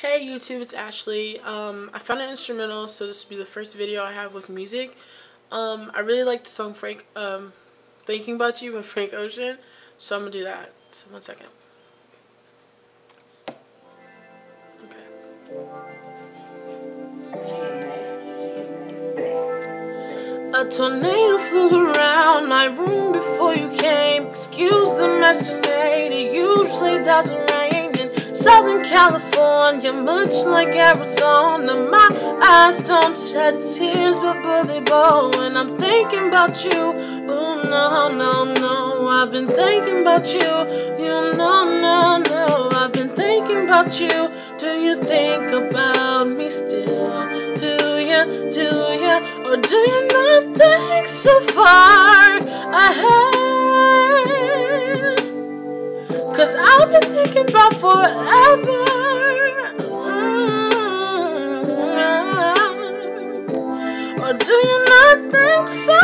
Hey YouTube, it's Ashley. I found an instrumental, so this will be the first video I have with music. I really like the song Thinking About You by Frank Ocean, so I'm gonna do that. So 1 second. Okay. A tornado flew around my room before you came. Excuse the mess I made, it usually doesn't rain in Southern California, much like Arizona. My eyes don't shed tears, but they bow when I'm thinking about you. Oh no, no, no, I've been thinking about you. You know, no, no, I've been thinking about you. Do you think about me still? Do you, or do you not think so far ahead? 'Cause I've been thinking about forever. Or do you not think so